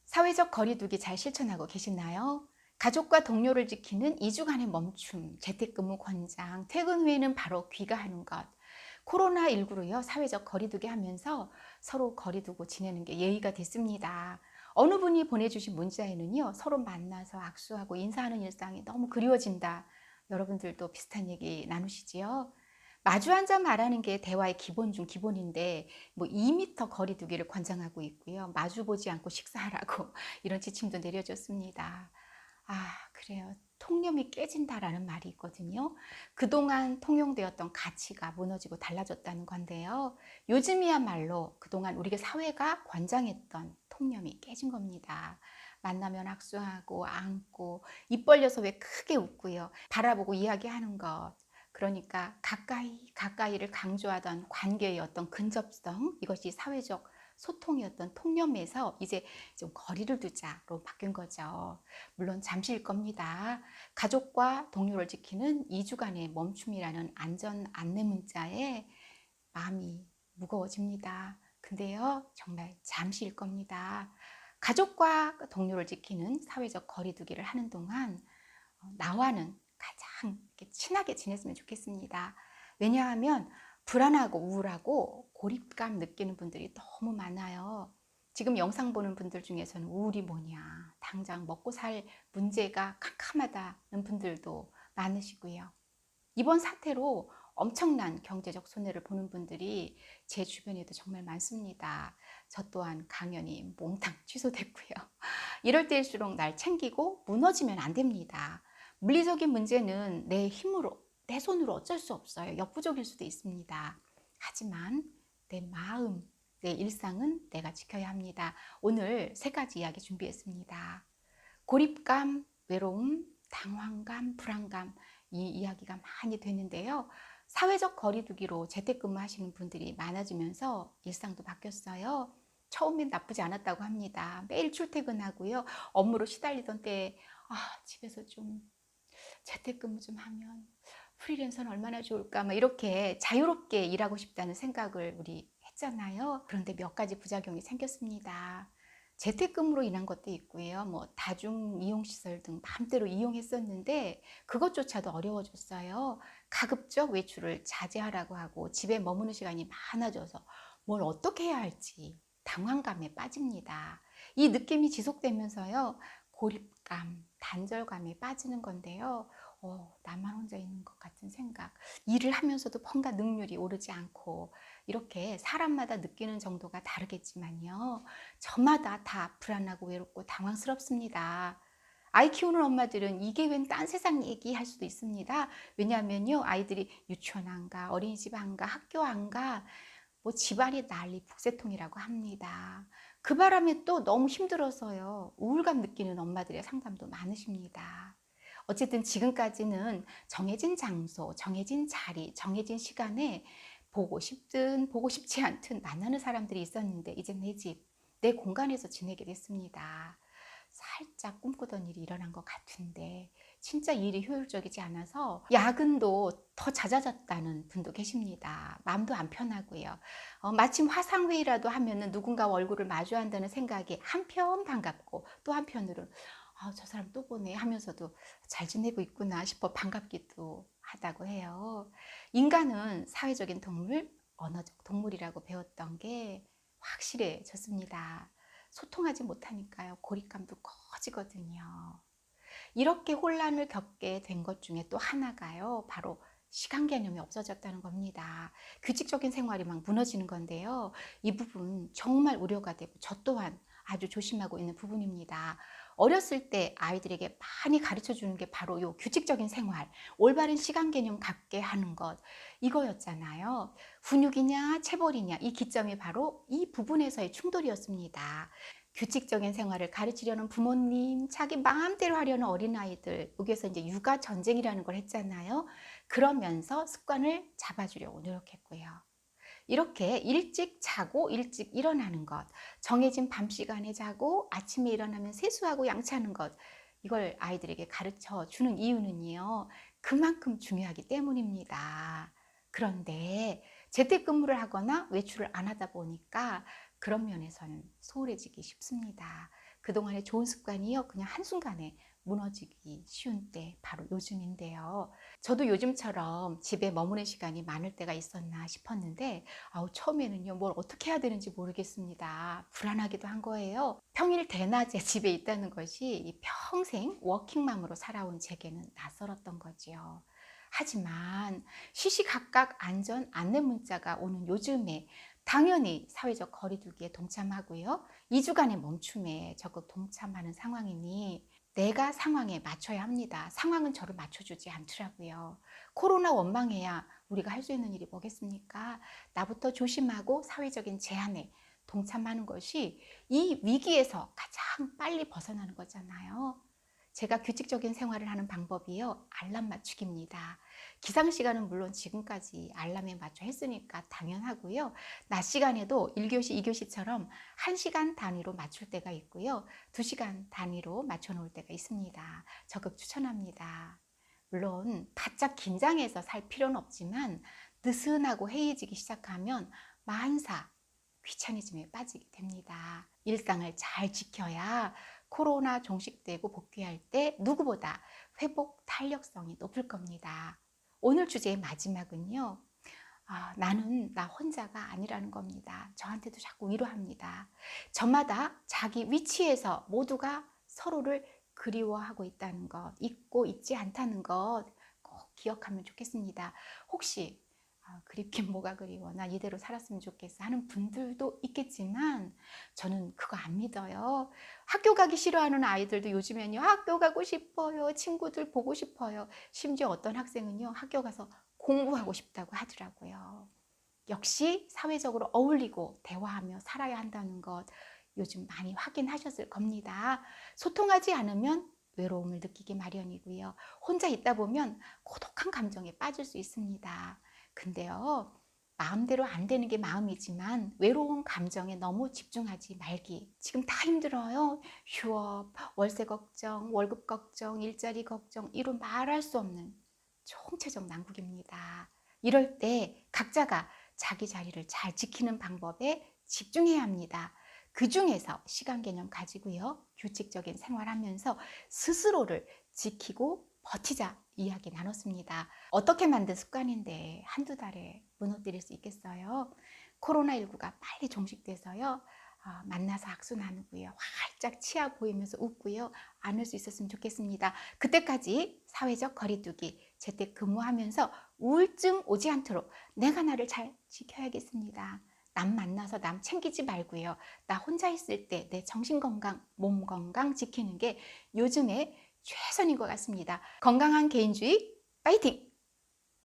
사회적 거리두기 잘 실천하고 계시나요? 가족과 동료를 지키는 2주간의 멈춤, 재택근무 권장, 퇴근 후에는 바로 귀가하는 것. 코로나19로요, 사회적 거리두기 하면서 서로 거리두고 지내는 게 예의가 됐습니다. 어느 분이 보내주신 문자에는요, 서로 만나서 악수하고 인사하는 일상이 너무 그리워진다. 여러분들도 비슷한 얘기 나누시지요? 마주 앉아 말하는 게 대화의 기본 중 기본인데 뭐 2m 거리 두기를 권장하고 있고요. 마주 보지 않고 식사하라고 이런 지침도 내려졌습니다. 그래요. 통념이 깨진다라는 말이 있거든요. 그동안 통용되었던 가치가 무너지고 달라졌다는 건데요. 요즘이야말로 그동안 우리 사회가 권장했던 통념이 깨진 겁니다. 만나면 악수하고 안고 입 벌려서 왜 크게 웃고요. 바라보고 이야기하는 것. 그러니까 가까이를 강조하던 관계의 어떤 근접성, 이것이 사회적 소통이었던 통념에서 이제 좀 거리를 두자로 바뀐 거죠. 물론 잠시일 겁니다. 가족과 동료를 지키는 2주간의 멈춤이라는 안전 안내 문자에 마음이 무거워집니다. 근데요, 정말 잠시일 겁니다. 가족과 동료를 지키는 사회적 거리두기를 하는 동안 나와는 가장 친하게 지냈으면 좋겠습니다. 왜냐하면 불안하고 우울하고 고립감 느끼는 분들이 너무 많아요. 지금 영상 보는 분들 중에서는 우울이 뭐냐, 당장 먹고 살 문제가 캄캄하다는 분들도 많으시고요. 이번 사태로 엄청난 경제적 손해를 보는 분들이 제 주변에도 정말 많습니다. 저 또한 강연이 몽땅 취소됐고요. 이럴 때일수록 날 챙기고 무너지면 안 됩니다. 물리적인 문제는 내 힘으로, 내 손으로 어쩔 수 없어요. 역부족일 수도 있습니다. 하지만 내 마음, 내 일상은 내가 지켜야 합니다. 오늘 3가지 이야기 준비했습니다. 고립감, 외로움, 당황감, 불안감, 이 이야기가 많이 되는데요. 사회적 거리두기로 재택근무 하시는 분들이 많아지면서 일상도 바뀌었어요. 처음엔 나쁘지 않았다고 합니다. 매일 출퇴근하고요. 업무로 시달리던 때에 집에서 좀 재택근무 좀 하면 프리랜서는 얼마나 좋을까 막 이렇게 자유롭게 일하고 싶다는 생각을 우리 했잖아요. 그런데 몇 가지 부작용이 생겼습니다. 재택근무로 인한 것도 있고요. 뭐 다중 이용시설 등 마음대로 이용했었는데 그것조차도 어려워졌어요. 가급적 외출을 자제하라고 하고 집에 머무는 시간이 많아져서 뭘 어떻게 해야 할지 당황감에 빠집니다. 이 느낌이 지속되면서요. 고립감, 단절감에 빠지는 건데요. 나만 혼자 있는 것 같은 생각. 일을 하면서도 뭔가 능률이 오르지 않고 이렇게 사람마다 느끼는 정도가 다르겠지만요. 저마다 다 불안하고 외롭고 당황스럽습니다. 아이 키우는 엄마들은 이게 웬 딴 세상 얘기 할 수도 있습니다. 왜냐하면요. 아이들이 유치원 안 가, 어린이집 안 가, 학교 안 가, 뭐 집안이 난리 북새통이라고 합니다. 그 바람에 또 너무 힘들어서요. 우울감 느끼는 엄마들의 상담도 많으십니다. 어쨌든 지금까지는 정해진 장소, 정해진 자리, 정해진 시간에 보고 싶든 보고 싶지 않든 만나는 사람들이 있었는데 이제 내 집, 내 공간에서 지내게 됐습니다. 살짝 꿈꾸던 일이 일어난 것 같은데 진짜 일이 효율적이지 않아서 야근도 더 잦아졌다는 분도 계십니다. 마음도 안 편하고요. 마침 화상회의라도 하면은 누군가 얼굴을 마주한다는 생각이 한편 반갑고 또 한편으로는 저 사람 또 보네 하면서도 잘 지내고 있구나 싶어 반갑기도 하다고 해요. 인간은 사회적인 동물, 언어적 동물이라고 배웠던 게 확실해졌습니다. 소통하지 못하니까요. 고립감도 커지거든요. 이렇게 혼란을 겪게 된 것 중에 또 하나가요. 바로 시간 개념이 없어졌다는 겁니다. 규칙적인 생활이 막 무너지는 건데요. 이 부분 정말 우려가 되고 저 또한 아주 조심하고 있는 부분입니다. 어렸을 때 아이들에게 많이 가르쳐 주는 게 바로 요 규칙적인 생활, 올바른 시간 개념 갖게 하는 것, 이거였잖아요. 훈육이냐 체벌이냐 이 기점이 바로 이 부분에서의 충돌이었습니다. 규칙적인 생활을 가르치려는 부모님, 자기 마음대로 하려는 어린아이들, 여기에서 이제 육아 전쟁이라는 걸 했잖아요. 그러면서 습관을 잡아주려고 노력했고요. 이렇게 일찍 자고 일찍 일어나는 것, 정해진 밤 시간에 자고 아침에 일어나면 세수하고 양치하는 것, 이걸 아이들에게 가르쳐 주는 이유는요, 그만큼 중요하기 때문입니다. 그런데 재택근무를 하거나 외출을 안 하다 보니까 그런 면에서는 소홀해지기 쉽습니다. 그동안의 좋은 습관이요, 그냥 한순간에 무너지기 쉬운 때 바로 요즘인데요. 저도 요즘처럼 집에 머무는 시간이 많을 때가 있었나 싶었는데 처음에는요, 뭘 어떻게 해야 되는지 모르겠습니다. 불안하기도 한 거예요. 평일 대낮에 집에 있다는 것이 평생 워킹맘으로 살아온 제게는 낯설었던 거지요. 하지만 시시각각 안전 안내 문자가 오는 요즘에 당연히 사회적 거리두기에 동참하고요. 2주간의 멈춤에 적극 동참하는 상황이니 내가 상황에 맞춰야 합니다. 상황은 저를 맞춰주지 않더라고요. 코로나 원망해야 우리가 할 수 있는 일이 뭐겠습니까? 나부터 조심하고 사회적인 제한에 동참하는 것이 이 위기에서 가장 빨리 벗어나는 거잖아요. 제가 규칙적인 생활을 하는 방법이요, 알람 맞추기입니다. 기상 시간은 물론 지금까지 알람에 맞춰 했으니까 당연하고요. 낮 시간에도 1교시, 2교시처럼 1시간 단위로 맞출 때가 있고요. 2시간 단위로 맞춰 놓을 때가 있습니다. 적극 추천합니다. 물론 바짝 긴장해서 살 필요는 없지만 느슨하고 해이해지기 시작하면 만사 귀차니즘에 빠지게 됩니다. 일상을 잘 지켜야 코로나 종식되고 복귀할 때 누구보다 회복 탄력성이 높을 겁니다. 오늘 주제의 마지막은요. 나는 나 혼자가 아니라는 겁니다. 저한테도 자꾸 위로합니다. 저마다 자기 위치에서 모두가 서로를 그리워하고 있다는 것, 잊고 있지 않다는 것 꼭 기억하면 좋겠습니다. 혹시 그립긴 뭐가 그리워, 나 이대로 살았으면 좋겠어 하는 분들도 있겠지만 저는 그거 안 믿어요. 학교 가기 싫어하는 아이들도 요즘에는요, 학교 가고 싶어요, 친구들 보고 싶어요. 심지어 어떤 학생은요, 학교 가서 공부하고 싶다고 하더라고요. 역시 사회적으로 어울리고 대화하며 살아야 한다는 것 요즘 많이 확인하셨을 겁니다. 소통하지 않으면 외로움을 느끼기 마련이고요. 혼자 있다 보면 고독한 감정에 빠질 수 있습니다. 근데요, 마음대로 안 되는 게 마음이지만 외로운 감정에 너무 집중하지 말기. 지금 다 힘들어요. 휴업, 월세 걱정, 월급 걱정, 일자리 걱정, 이루 말할 수 없는 총체적 난국입니다. 이럴 때 각자가 자기 자리를 잘 지키는 방법에 집중해야 합니다. 그 중에서 시간 개념 가지고요, 규칙적인 생활하면서 스스로를 지키고 버티자 이야기 나눴습니다. 어떻게 만든 습관인데 한두 달에 무너뜨릴 수 있겠어요? 코로나19가 빨리 종식돼서요, 만나서 악수 나누고요, 활짝 치아 보이면서 웃고요, 안을 수 있었으면 좋겠습니다. 그때까지 사회적 거리두기, 재택근무하면서 우울증 오지 않도록 내가 나를 잘 지켜야겠습니다. 남 만나서 남 챙기지 말고요. 나 혼자 있을 때 내 정신건강, 몸 건강 지키는 게 요즘에 최선인 것 같습니다. 건강한 개인주의 파이팅!